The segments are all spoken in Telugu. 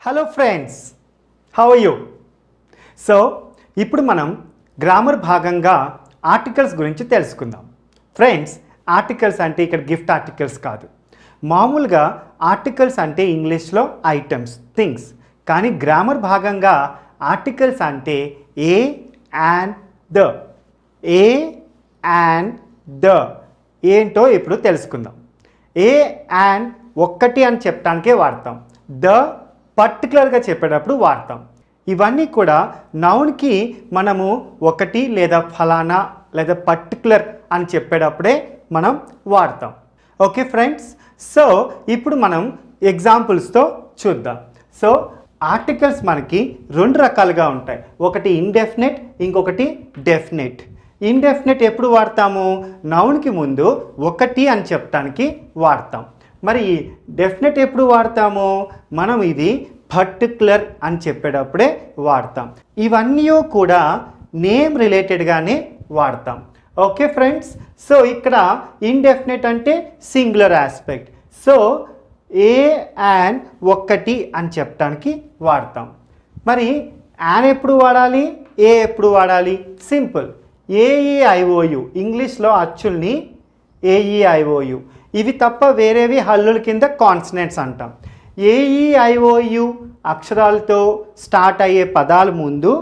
Hello friends, how are you? So ఇప్పుడు మనం గ్రామర్ భాగంగా ఆర్టికల్స్ గురించి తెలుసుకుందాం. ఫ్రెండ్స్, ఆర్టికల్స్ అంటే ఇక్కడ గిఫ్ట్ ఆర్టికల్స్ కాదు. మామూలుగా ఆర్టికల్స్ అంటే ఇంగ్లీష్లో ఐటమ్స్, థింగ్స్. కానీ గ్రామర్ భాగంగా ఆర్టికల్స్ అంటే ఏ and the. A and the ఏంటో ఇప్పుడు తెలుసుకుందాం. ఏ అండ్ ఒక్కటి అని చెప్పడానికే వాడతాం. ద పర్టికులర్గా చెప్పేటప్పుడు వాడతాం. ఇవన్నీ కూడా నౌన్కి మనము ఒకటి లేదా ఫలానా లేదా పర్టికులర్ అని చెప్పేటప్పుడే మనం వాడతాం. ఓకే ఫ్రెండ్స్, సో ఇప్పుడు మనం ఎగ్జాంపుల్స్తో చూద్దాం. సో ఆర్టికల్స్ మనకి రెండు రకాలుగా ఉంటాయి. ఒకటి ఇండెఫినెట్, ఇంకొకటి డెఫినెట్. ఇండెఫినెట్ ఎప్పుడు వాడతాము? నౌన్కి ముందు ఒకటి అని చెప్పడానికి వాడతాం. మరి డెఫినెట్ ఎప్పుడు వాడతాము? మనం ఇది పర్టికులర్ అని చెప్పేటప్పుడే వాడతాం. ఇవన్నీ కూడా నేమ్ రిలేటెడ్గానే వాడతాం. ఓకే ఫ్రెండ్స్, సో ఇక్కడ ఇండెఫినెట్ అంటే singular aspect. So A and ఒక్కటి అని చెప్పడానికి వాడతాం. మరి యాన్ ఎప్పుడు వాడాలి, ఏ ఎప్పుడు వాడాలి? సింపుల్. ఏఈఐఓయు ఇంగ్లీష్లో అచ్చుల్ని ఏఈఐఓయు, ఇవి తప్ప వేరేవి హల్లుల కింద కాన్సనెంట్స్ అంటాం. ఏఈఐఓయు అక్షరాలతో స్టార్ట్ అయ్యే పదాల ముందు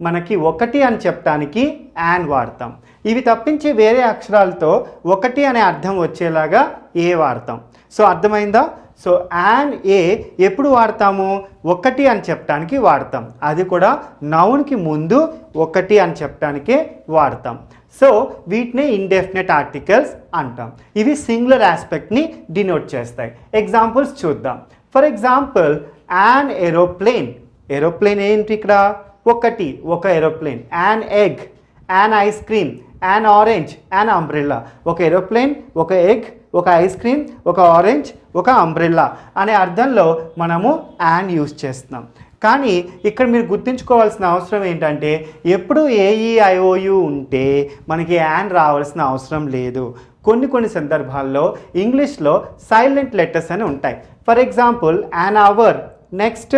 మనకి ఒకటి అని చెప్పడానికి యాన్ వాడతాం. ఇవి తప్పించి వేరే అక్షరాలతో ఒకటి అనే అర్థం వచ్చేలాగా ఏ వాడతాం. సో అర్థమైందా? సో యాన్ ఏ ఎప్పుడు వాడతాము? ఒకటి అని చెప్పడానికి వాడతాం. అది కూడా నౌన్కి ముందు ఒకటి అని చెప్పడానికే వాడతాం. సో వీటిని ఇండెఫినెట్ ఆర్టికల్స్ అంటాం. ఇవి సింగులర్ ఆస్పెక్ట్ని డినోట్ చేస్తాయి. ఎగ్జాంపుల్స్ చూద్దాం. For example, an aeroplane. Aeroplane ఏంటి? ఇక్కడ ఒకటి, ఒక aeroplane. An egg, an ice cream, an orange, an umbrella. ఒక ఏరోప్లేన్, ఒక ఎగ్, ఒక ఐస్ క్రీమ్, ఒక ఆరెంజ్, ఒక అంబ్రెల్లా అనే అర్థంలో మనము యాన్ యూజ్ చేస్తున్నాం. కానీ ఇక్కడ మీరు గుర్తుంచుకోవాల్సిన అవసరం ఏంటంటే ఎప్పుడు ఏఈఐఓయు ఉంటే మనకి యాన్ రావాల్సిన అవసరం లేదు. కొన్ని సందర్భాల్లో ఇంగ్లీష్లో సైలెంట్ లెటర్స్ అని ఉంటాయి. For example, an hour, next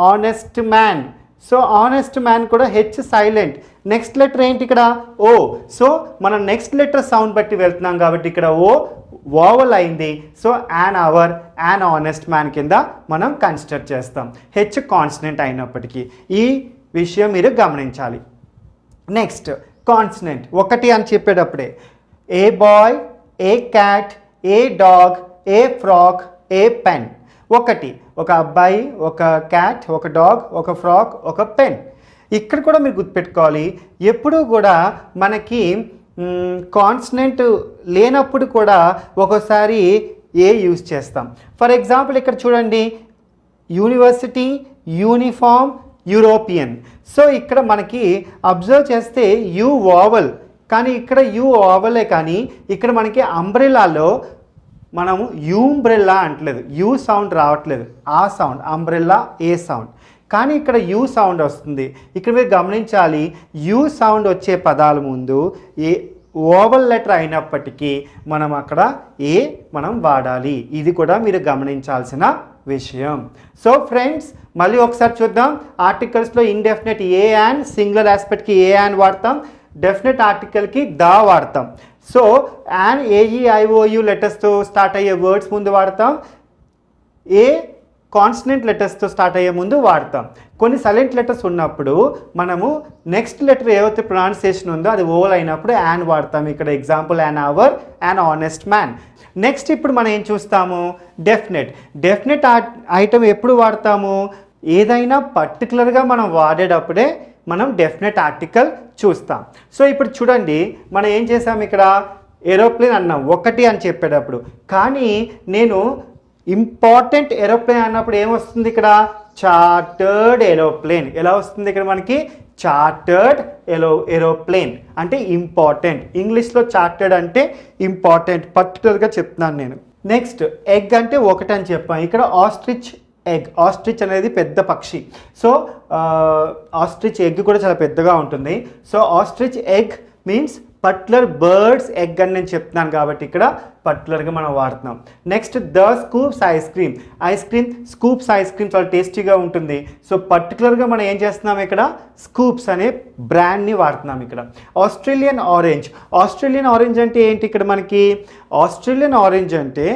honest man. So honest man కూడా హెచ్ సైలెంట్. నెక్స్ట్ లెటర్ ఏంటి ఇక్కడ? ఓ. సో మనం నెక్స్ట్ లెటర్ సౌండ్ బట్టి వెళ్తున్నాం కాబట్టి ఇక్కడ ఓ వోవల్ అయింది. So an hour, an honest man కింద మనం కన్సిడర్ చేస్తాం, హెచ్ కాన్సనెంట్ అయినప్పటికీ. ఈ విషయం మీరు గమనించాలి. నెక్స్ట్ కాన్సనెంట్ ఒకటి అని చెప్పేటప్పుడే ఏ bye, A cat, A dog, A frock, a pen. ఒకటి, ఒక అబ్బాయి, ఒక క్యాట్, ఒక డాగ్, ఒక ఫ్రాక్, ఒక పెన్. ఇక్కడ కూడా మీరు గుర్తుపెట్టుకోవాలి, ఎప్పుడూ కూడా మనకి కాన్సనెంట్ లేనప్పుడు కూడా ఒకసారి ఏ యూజ్ చేస్తాం. ఫర్ ఎగ్జాంపుల్ ఇక్కడ చూడండి, యూనివర్సిటీ, యూనిఫామ్, యూరోపియన్. సో ఇక్కడ మనకి అబ్జర్వ్ చేస్తే యూ వావల్, కానీ ఇక్కడ యూ వావలే, కానీ ఇక్కడ మనకి అంబ్రెల్లాలో మనము యూంబ్రెల్లా అంటలేదు, యూ సౌండ్ రావట్లేదు, ఆ సౌండ్ అంబ్రెల్లా ఏ సౌండ్. కానీ ఇక్కడ యూ సౌండ్ వస్తుంది. ఇక్కడ మీరు గమనించాలి, యూ సౌండ్ వచ్చే పదాల ముందు ఏ ఓవల్ లెటర్ అయినప్పటికీ మనం అక్కడ ఏ మనం వాడాలి. ఇది కూడా మీరు గమనించాల్సిన విషయం. సో ఫ్రెండ్స్, మళ్ళీ ఒకసారి చూద్దాం. ఆర్టికల్స్లో ఇండెఫినెట్ ఏ అండ్, సింగులర్ ఆస్పెక్ట్కి ఏ అండ్ వాడతాం, డెఫినెట్ ఆర్టికల్కి ద వాడతాం. సో యాన్ ఏఈఐఓయు లెటర్స్తో స్టార్ట్ అయ్యే వర్డ్స్ ముందు వాడతాం, ఏ కాన్సనెంట్ లెటర్స్తో స్టార్ట్ అయ్యే ముందు వాడతాం. కొన్ని సైలెంట్ లెటర్స్ ఉన్నప్పుడు మనము నెక్స్ట్ లెటర్ ఏవైతే ప్రొనౌన్సియేషన్ ఉందో అది ఓవల్ అయినప్పుడు యాన్ వాడతాం. ఇక్కడ example, an hour, an honest man. Next ఇప్పుడు మనం ఏం చూస్తాము? డెఫినెట్. డెఫినెట్ ఐటమ్ ఎప్పుడు వాడతాము? ఏదైనా పర్టికులర్గా మనం వాడేటప్పుడే మనం డెఫినెట్ ఆర్టికల్ చూస్తాం. సో ఇప్పుడు చూడండి, మనం ఏం చేసాం? ఇక్కడ ఏరోప్లేన్ అన్నాం ఒకటి అని చెప్పేటప్పుడు. కానీ నేను ఇంపార్టెంట్ ఏరోప్లేన్ అన్నప్పుడు ఏమొస్తుంది? ఇక్కడ చార్టర్డ్ ఏరోప్లేన్. ఎలా వస్తుంది? ఇక్కడ మనకి చార్టర్డ్ ఏరోప్లేన్ అంటే ఇంపార్టెంట్. ఇంగ్లీష్లో చార్టర్డ్ అంటే ఇంపార్టెంట్, పర్టికులర్గా చెప్తున్నాను నేను. నెక్స్ట్ ఎగ్ అంటే ఒకటి అని చెప్పాను. ఇక్కడ ఆస్ట్రిచ్ ఎగ్. ఆస్ట్రిచ్ అనేది పెద్ద పక్షి. సో ఆస్ట్రిచ్ ఎగ్ కూడా చాలా పెద్దగా ఉంటుంది. So ostrich egg means particular birds egg అని నేను చెప్తున్నాను కాబట్టి ఇక్కడ పర్టికులర్గా మనం వాడుతున్నాం. Next the scoops ice cream. Scoops ice cream చాలా టేస్టీగా ఉంటుంది. సో పర్టికులర్గా మనం ఏం చేస్తున్నాం ఇక్కడ, స్కూప్స్ అనే బ్రాండ్ని వాడుతున్నాం ఇక్కడ. ఆస్ట్రేలియన్ ఆరెంజ్ అంటే ఏంటి ఇక్కడ మనకి, ఆస్ట్రేలియన్ ఆరెంజ్ అంటే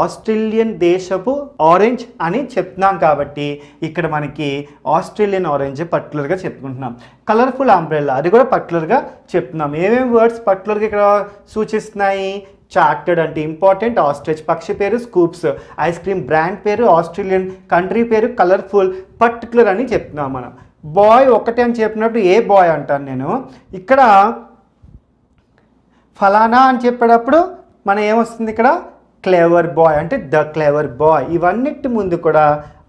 ఆస్ట్రేలియన్ దేశపు ఆరెంజ్ అని చెప్తున్నాం కాబట్టి ఇక్కడ మనకి ఆస్ట్రేలియన్ ఆరెంజ్ పర్టికులర్గా చెప్పుకుంటున్నాం. కలర్ఫుల్ అంబ్రెల్లా, అది కూడా పర్టికులర్గా చెప్తున్నాం. ఏమేమి వర్డ్స్ పర్టికులర్గా ఇక్కడ సూచిస్తున్నాయి, చార్టెడ్ అంటే ఇంపార్టెంట్, ఆస్ట్రిచ్ పక్షి పేరు, స్కూప్స్ ఐస్ క్రీమ్ బ్రాండ్ పేరు, ఆస్ట్రేలియన్ కంట్రీ పేరు, కలర్ఫుల్, పర్టికులర్ అని చెప్తున్నాం మనం. బాయ్ ఒకటే అని చెప్పినప్పుడు ఏ బాయ్ అంటాను నేను, ఇక్కడ ఫలానా అని చెప్పేటప్పుడు మనం ఏమొస్తుంది ఇక్కడ, క్లేవర్ బాయ్ అంటే ద క్లేవర్ బాయ్. ఇవన్నిటి ముందు కూడా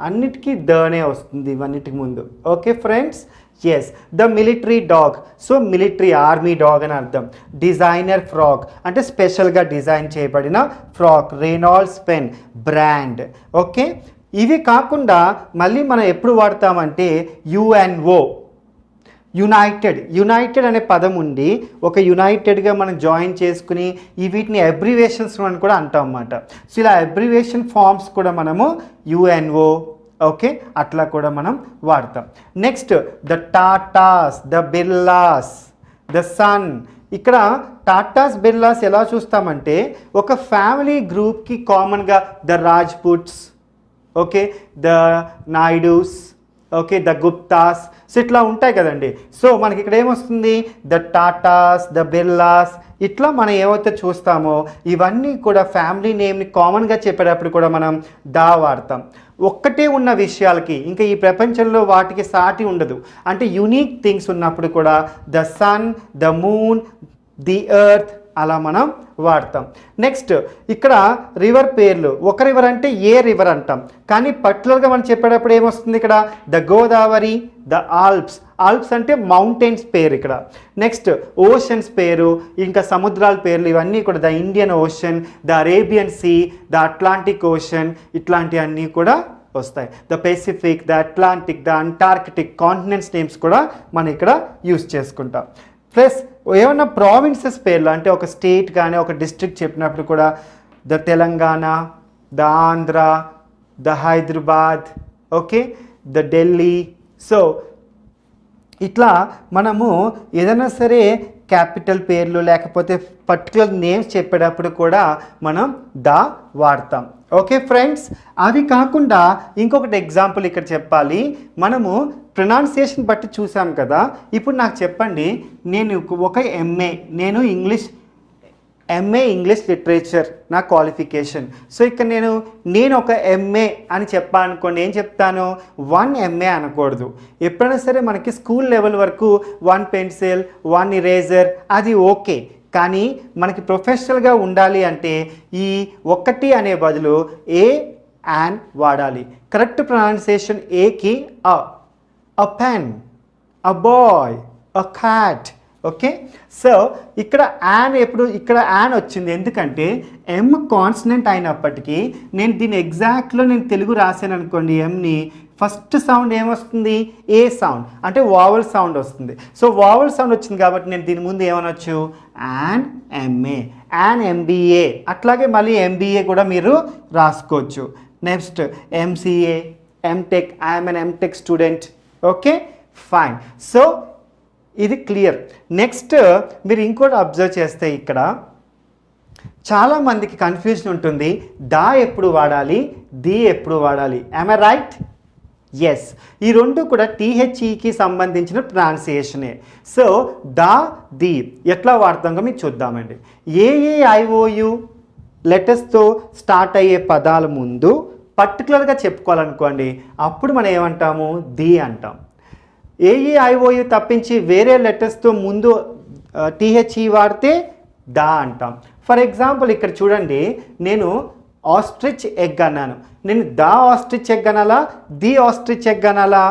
అన్నిటికీ దనే వస్తుంది ఇవన్నిటికి ముందు. Okay friends, yes. The military dog, so military army dog అని అర్థం. డిజైనర్ ఫ్రాక్ అంటే స్పెషల్గా డిజైన్ చేయబడిన frock. Reynolds pen brand. Okay, ఇవి కాకుండా మళ్ళీ మనం ఎప్పుడు వాడతామంటే యుఎన్ఓ, యునైటెడ్ అనే పదం ఉండి ఒక యునైటెడ్గా మనం జాయిన్ చేసుకుని వీటిని అబ్రివేషన్స్ అని కూడా అంటాం అన్నమాట. సో ఇలా అబ్రివేషన్ ఫార్మ్స్ కూడా మనము యుఎన్ఓ, ఓకే, అట్లా కూడా మనం వాడతాం. Next the Tatas, the Birlas, the sun. ఇక్కడ టాటాస్ బిర్లాస్ ఎలా చూస్తామంటే ఒక ఫ్యామిలీ గ్రూప్కి కామన్గా the Rajputs, okay, the Naidus, okay, the Guptas, so ఇట్లా ఉంటాయి కదండి. సో మనకి ఇక్కడ ఏమొస్తుంది, ద టాటాస్, ద బిర్లాస్, ఇట్లా మనం ఏవైతే చూస్తామో ఇవన్నీ కూడా ఫ్యామిలీ నేమ్ని కామన్గా చెప్పేటప్పుడు కూడా మనం దా వాడతాం. ఒక్కటే ఉన్న విషయాలకి ఇంకా ఈ ప్రపంచంలో వాటికి సాటి ఉండదు అంటే యూనిక్ థింగ్స్ ఉన్నప్పుడు కూడా the sun, the moon, the earth అలా మనం వాడతాం. నెక్స్ట్ ఇక్కడ రివర్ పేర్లు, ఒక రివర్ అంటే ఏ రివర్ అంటాం, కానీ పర్టికులర్గా మనం చెప్పేటప్పుడు ఏమొస్తుంది ఇక్కడ, ద గోదావరి, ద ఆల్ప్స్ అంటే మౌంటైన్స్ పేరు ఇక్కడ. నెక్స్ట్ ఓషన్స్ పేరు, ఇంకా సముద్రాల పేర్లు, ఇవన్నీ కూడా the Indian Ocean, the Arabian Sea, the Atlantic Ocean, ఇట్లాంటివన్నీ కూడా వస్తాయి. The Pacific, the Atlantic, the Antarctic, continents names కూడా మనం ఇక్కడ యూస్ చేసుకుంటాం. ప్లస్ ఏమన్నా ప్రావిన్సెస్ పేర్లు అంటే ఒక స్టేట్ కానీ ఒక డిస్ట్రిక్ట్ చెప్పినప్పుడు కూడా the Telangana, the Andhra, the Hyderabad, okay, the Delhi. So ఇట్లా మనము ఏదైనా సరే క్యాపిటల్ పేర్లు లేకపోతే పర్టికులర్ నేమ్స్ చెప్పేటప్పుడు కూడా మనం ద వాడతాం. ఓకే ఫ్రెండ్స్, అవి కాకుండా ఇంకొకటి ఎగ్జాంపుల్ ఇక్కడ చెప్పాలి. మనము ప్రొనౌన్సియేషన్ బట్టి చూసాం కదా, ఇప్పుడు నాకు చెప్పండి, నేను ఒక నేను ఎంఏ ఇంగ్లీష్ లిటరేచర్ నా క్వాలిఫికేషన్. సో ఇక్కడ నేను ఒక ఎంఏ అని చెప్పాలనుకోండి, ఏం చెప్తాను, 1 MA అనకూడదు. ఎప్పుడైనా సరే మనకి స్కూల్ లెవెల్ వరకు 1 పెన్సిల్ 1 ఇరేజర్ అది ఓకే, కానీ మనకి ప్రొఫెషనల్గా ఉండాలి అంటే ఈ 1 అనే బదులు ఏ యాన్ వాడాలి. కరెక్ట్ ప్రొనౌన్సియేషన్ ఏకి a pen, a boy, a cat. Okay, so ఇక్కడ ఇక్కడ యాన్ వచ్చింది ఎందుకంటే ఎమ్ కాన్సనెంట్ అయినప్పటికీ నేను దీని ఎగ్జాక్ట్లో తెలుగు రాశాను అనుకోండి, ఎంని ఫస్ట్ సౌండ్ ఏమొస్తుంది, ఏ సౌండ్ అంటే వావల్ సౌండ్ వస్తుంది. సో వావల్ సౌండ్ వచ్చింది కాబట్టి నేను దీని ముందు ఏమనొచ్చు, యాన్ ఎంఏ, యాన్ ఎంబీఏ, అట్లాగే మళ్ళీ ఎంబీఏ కూడా మీరు రాసుకోవచ్చు. Next MCA, MTech, I am an MTech student. Okay fine, so ఇది క్లియర్. నెక్స్ట్ మీరు ఇంకోటి అబ్జర్వ్ చేస్తే ఇక్కడ చాలామందికి కన్ఫ్యూజన్ ఉంటుంది, దా ఎప్పుడు వాడాలి, ది ఎప్పుడు వాడాలి. Am I right? ఎస్, ఈ రెండు కూడా టీహెచ్ఈకి సంబంధించిన ప్రొనౌన్సియేషనే. సో దా, ది ఎట్లా వాడతామో మీకు చూద్దామండి. ఏఏఐఓయు లెటర్స్తో స్టార్ట్ అయ్యే పదాల ముందు పర్టికులర్గా చెప్పుకోవాలనుకోండి, అప్పుడు మనం ఏమంటాము, ది అంటాం. ఏఈఐఓయు తప్పించి వేరే లెటర్స్తో ముందు టీహెచ్ఈ వాడితే దా అంటాం. ఫర్ ఎగ్జాంపుల్ ఇక్కడ చూడండి, నేను ఆస్ట్రిచ్ ఎగ్ అన్నాను, నేను ద ఆస్ట్రిచ్ ఎగ్ అనాలా, ది ఆస్ట్రిచ్ ఎగ్ అనాలా?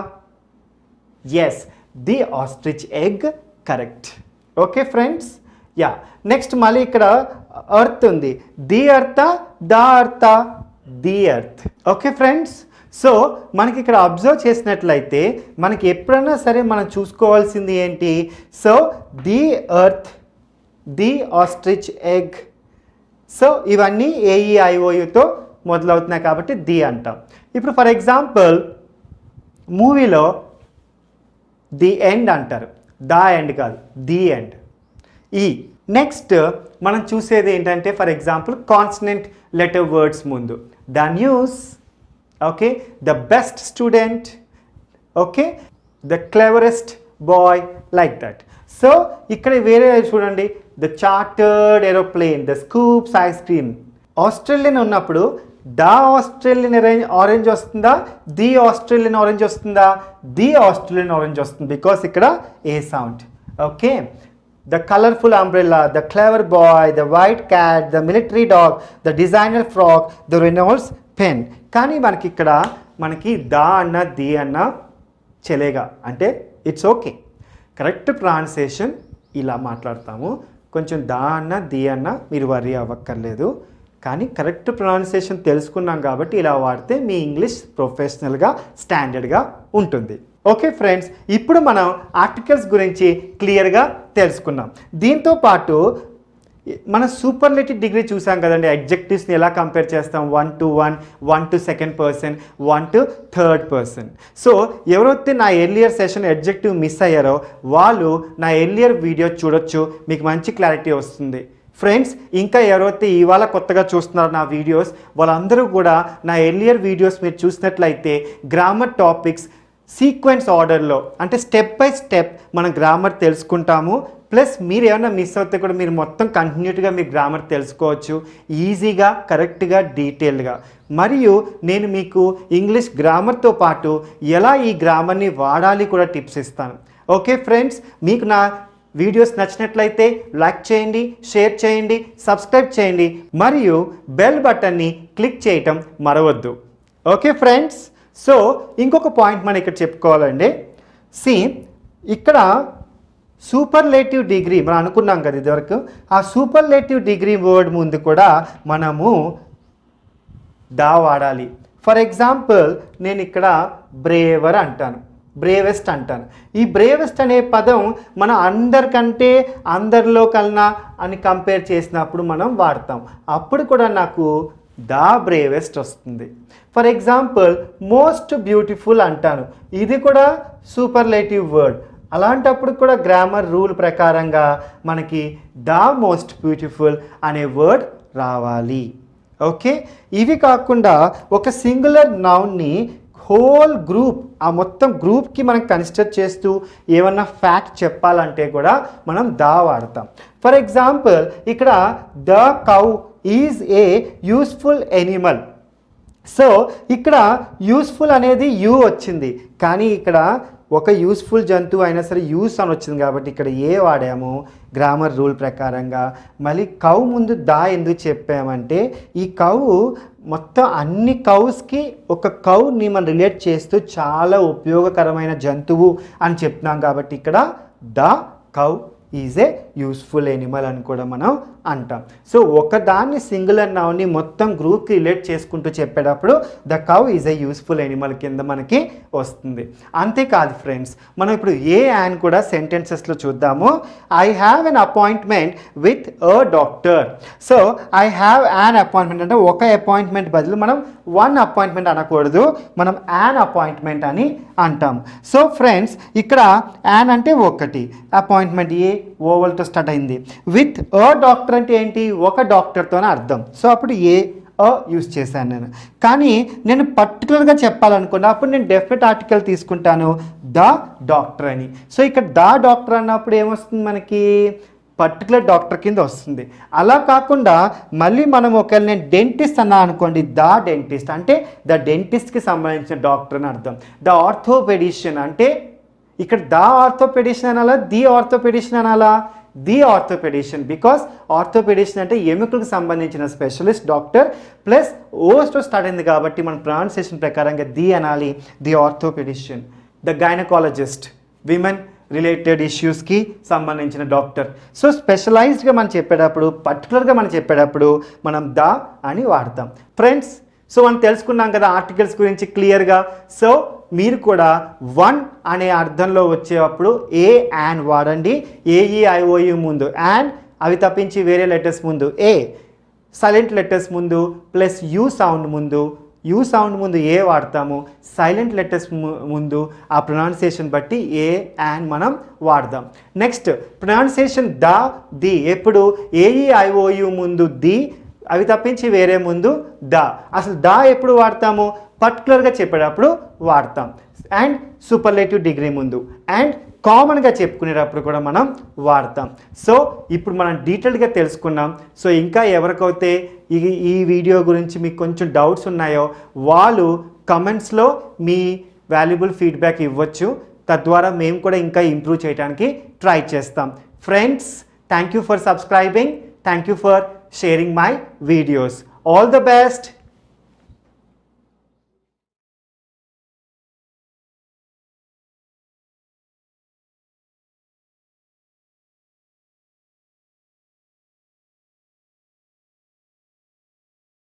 Yes, the ostrich egg correct. Okay friends, yeah. Next మళ్ళీ ఇక్కడ ఎర్త్ ఉంది, the earth, the earth, the earth. Okay friends, so మనకి ఇక్కడ అబ్జర్వ్ చేసినట్లయితే మనకి ఎప్పుడైనా సరే మనం చూసుకోవాల్సింది ఏంటి, so the earth, the ostrich egg, so ఇవన్నీ ఏఈఐఓయుతో మొదలవుతున్నాయి కాబట్టి ది అంటాం. ఇప్పుడు ఫర్ ఎగ్జాంపుల్ మూవీలో ది ఎండ్ అంటారు, ద ఎండ్ కాదు, ది ఎండ్. ఈ నెక్స్ట్ మనం చూసేది ఏంటంటే for example consonant letter words ముందు the news, okay, the best student, okay, the cleverest boy, like that. So ఇక్కడ వేరే చూడండి, the chartered aeroplane, the scoops ice cream. Australian ఉన్నప్పుడు ద ఆస్ట్రేలియన్ ఆరెంజ్ వస్తుందా, ది ఆస్ట్రేలియన్ ఆరెంజ్ వస్తుందా, ది ఆస్ట్రేలియన్ ఆరెంజ్ వస్తుంది, బికాస్ ఇక్కడ a sound. Okay, the colourful umbrella, the clever boy, the white cat, the military dog, the designer frock, the Reynolds pen. కానీ మనకి ద అన్న ది అన్న చెలేగా అంటే ఇట్స్ ఓకే. కరెక్ట్ ప్రొనౌన్సియేషన్ ఇలా మాట్లాడతాము. కొంచెం దా అన్న ది అన్న మీరు వరీ అవ్వక్కర్లేదు, కానీ కరెక్ట్ ప్రొనౌన్సియేషన్ తెలుసుకున్నాం కాబట్టి ఇలా వాడితే మీ ఇంగ్లీష్ ప్రొఫెషనల్గా స్టాండర్డ్గా ఉంటుంది. ఓకే ఫ్రెండ్స్, ఇప్పుడు మనం ఆర్టికల్స్ గురించి క్లియర్గా తెలుసుకున్నాం. దీంతో పాటు మనం సూపర్లేటివ్ డిగ్రీ చూసాం కదండి, అడ్జెక్టివ్స్ని ఎలా కంపేర్ చేస్తాం, 1 to 1, 1 to second person, 1 to third person. So ఎవరైతే నా ఎర్లియర్ సెషన్ అడ్జెక్టివ్ మిస్ అయ్యారో వాళ్ళు నా ఎర్లియర్ వీడియో చూడొచ్చు, మీకు మంచి క్లారిటీ వస్తుంది. ఫ్రెండ్స్, ఇంకా ఎవరైతే ఇవాళ కొత్తగా చూస్తున్నారో నా వీడియోస్, వాళ్ళందరూ కూడా నా ఎర్లియర్ వీడియోస్ మీరు చూసినట్లయితే గ్రామర్ టాపిక్స్ సీక్వెన్స్ ఆర్డర్లో అంటే స్టెప్ బై స్టెప్ మనం గ్రామర్ తెలుసుకుంటాము. ప్లస్ మీరు ఏమైనా మిస్ అవుతే కూడా మీరు మొత్తం కంటిన్యూటీగా మీరు గ్రామర్ తెలుసుకోవచ్చు ఈజీగా, కరెక్ట్గా, డీటెయిల్గా. మరియు నేను మీకు ఇంగ్లీష్ గ్రామర్తో పాటు ఎలా ఈ గ్రామర్ని వాడాలి కూడా టిప్స్ ఇస్తాను. ఓకే ఫ్రెండ్స్, మీకు నా వీడియోస్ నచ్చినట్లయితే లైక్ చేయండి, షేర్ చేయండి, సబ్స్క్రైబ్ చేయండి మరియు బెల్ బటన్ని క్లిక్ చేయటం మరవద్దు. ఓకే ఫ్రెండ్స్, సో ఇంకొక పాయింట్ మనం ఇక్కడ చెప్పుకోవాలండి. ఇక్కడ సూపర్లేటివ్ డిగ్రీ మనం అనుకున్నాం కదా ఇదివరకు, ఆ సూపర్లేటివ్ డిగ్రీ వర్డ్ ముందు కూడా మనము దా వాడాలి. ఫర్ ఎగ్జాంపుల్ నేను ఇక్కడ బ్రేవర్ అంటాను, బ్రేవెస్ట్ అంటాను. ఈ బ్రేవెస్ట్ అనే పదం మనం అందరికంటే, అందరిలో కన్నా అని కంపేర్ చేసినప్పుడు మనం వాడతాం. అప్పుడు కూడా నాకు ద బ్రేవెస్ట్ వస్తుంది. ఫర్ ఎగ్జాంపుల్ మోస్ట్ బ్యూటిఫుల్ అంటాను, ఇది కూడా సూపర్లేటివ్ వర్డ్. అలాంటప్పుడు కూడా గ్రామర్ రూల్ ప్రకారంగా మనకి ద మోస్ట్ బ్యూటిఫుల్ అనే వర్డ్ రావాలి. ఓకే, ఇవి కాకుండా ఒక సింగులర్ నౌన్ని హోల్ గ్రూప్, ఆ మొత్తం గ్రూప్కి మనం కన్సిడర్ చేస్తూ ఏమన్నా ఫ్యాక్ట్ చెప్పాలంటే కూడా మనం ద వాడతాం. ఫర్ ఎగ్జాంపుల్ ఇక్కడ the cow is a useful Animal. So ఇక్కడ యూస్ఫుల్ అనేది యూ వచ్చింది, కానీ ఇక్కడ ఒక యూస్ఫుల్ జంతువు అయినా సరే యూస్ అని వచ్చింది కాబట్టి ఇక్కడ ఏ వాడాము గ్రామర్ రూల్ ప్రకారంగా. మళ్ళీ కౌ ముందు దా ఎందుకు చెప్పామంటే ఈ కౌ మొత్తం అన్ని కౌస్కి ఒక కౌని మనం రిలేట్ చేస్తూ చాలా ఉపయోగకరమైన జంతువు అని చెప్తున్నాం కాబట్టి ఇక్కడ the cow is a useful Animal అని కూడా మనం అంటాం. సో ఒకదాన్ని సింగులర్ నౌన్ని మొత్తం గ్రూప్కి రిలేట్ చేసుకుంటూ చెప్పేటప్పుడు the cow is a useful Animal కింద మనకి వస్తుంది. అంతేకాదు ఫ్రెండ్స్, మనం ఇప్పుడు ఏ యాన్ కూడా సెంటెన్సెస్లో చూద్దాము. I have an appointment with a doctor. So I have an appointment అంటే ఒక అపాయింట్మెంట్ బదులు మనం వన్ అపాయింట్మెంట్ అనకూడదు, మనం యాన్ అపాయింట్మెంట్ అని అంటాం. సో ఫ్రెండ్స్, ఇక్కడ యాన్ అంటే ఒకటి, అపాయింట్మెంట్ ఏ ఓవల్తో స్టార్ట్ అయింది, విత్ అ డాక్టర్ అంటే ఏంటి, ఒక డాక్టర్తోనే అర్థం. సో అప్పుడు ఏ యూజ్ చేశాను నేను. కానీ నేను పర్టికులర్గా చెప్పాలనుకున్నా అప్పుడు నేను డెఫినెట్ ఆర్టికల్ తీసుకుంటాను ద డాక్టర్ అని. సో ఇక్కడ ద డాక్టర్ అన్నప్పుడు ఏమొస్తుంది మనకి, పర్టికులర్ డాక్టర్ కింద వస్తుంది. అలా కాకుండా మళ్ళీ మనం ఒకవేళ నేను డెంటిస్ట్ అన్నా అనుకోండి, ద డెంటిస్ట్ అంటే ద డెంటిస్ట్కి సంబంధించిన డాక్టర్ అని అర్థం. ద ఆర్థోపెడిషియన్ అంటే ఇక్కడ ద ఆర్థోపెడిషన్ అనాలా, ది ఆర్థోపెడిషన్ అనాలా, ది ఆర్థోపెడిషన్, బికాస్ ఆర్థోపెడిషన్ అంటే ఎముకలకు సంబంధించిన స్పెషలిస్ట్ డాక్టర్ ప్లస్ ఓస్తో స్టార్ట్ అయింది కాబట్టి మన ప్రొనౌన్సియేషన్ ప్రకారంగా ది అనాలి, the orthopaedician. The gynaecologist, women related ఇష్యూస్కి సంబంధించిన డాక్టర్. సో స్పెషలైజ్డ్గా మనం చెప్పేటప్పుడు, పర్టికులర్గా మనం చెప్పేటప్పుడు మనం ద అని వాడతాం. ఫ్రెండ్స్, సో మనం తెలుసుకున్నాం కదా ఆర్టికల్స్ గురించి క్లియర్గా. సో మీరు కూడా వన్ అనే అర్థంలో వచ్చేటప్పుడు ఏ యాన్ వాడండి, ఏఈఐఓయు ముందు యాన్, అవి తప్పించి వేరే లెటర్స్ ముందు ఏ. సైలెంట్ లెటర్స్ ముందు ప్లస్ యూ సౌండ్ ముందు ఏ వాడతాము, సైలెంట్ లెటర్స్ ముందు ఆ ప్రొనౌన్సియేషన్ బట్టి ఏ అండ్ మనం వాడదాం. నెక్స్ట్ ప్రొనౌన్సియేషన్ ద ది ఎప్పుడు ఏఈఐఓయు ముందు ది, అవి తప్పించి వేరే ముందు ద. అసలు ద ఎప్పుడు వాడతాము, పర్టికులర్గా చెప్పేటప్పుడు వాడతాం. అండ్ సూపర్లేటివ్ డిగ్రీ ముందు అండ్ కామన్గా చెప్పుకునేటప్పుడు కూడా మనం వాడతాం. సో ఇప్పుడు మనం డీటెయిల్గా తెలుసుకున్నాం. సో ఇంకా ఎవరికైతే ఈ వీడియో గురించి మీకు కొంచెం డౌట్స్ ఉన్నాయో వాళ్ళు కమెంట్స్లో మీ వాల్యుబుల్ ఫీడ్బ్యాక్ ఇవ్వచ్చు. తద్వారా మేము కూడా ఇంకా ఇంప్రూవ్ చేయడానికి ట్రై చేస్తాం. Friends, thank you for subscribing, thank you for sharing my videos. All the best.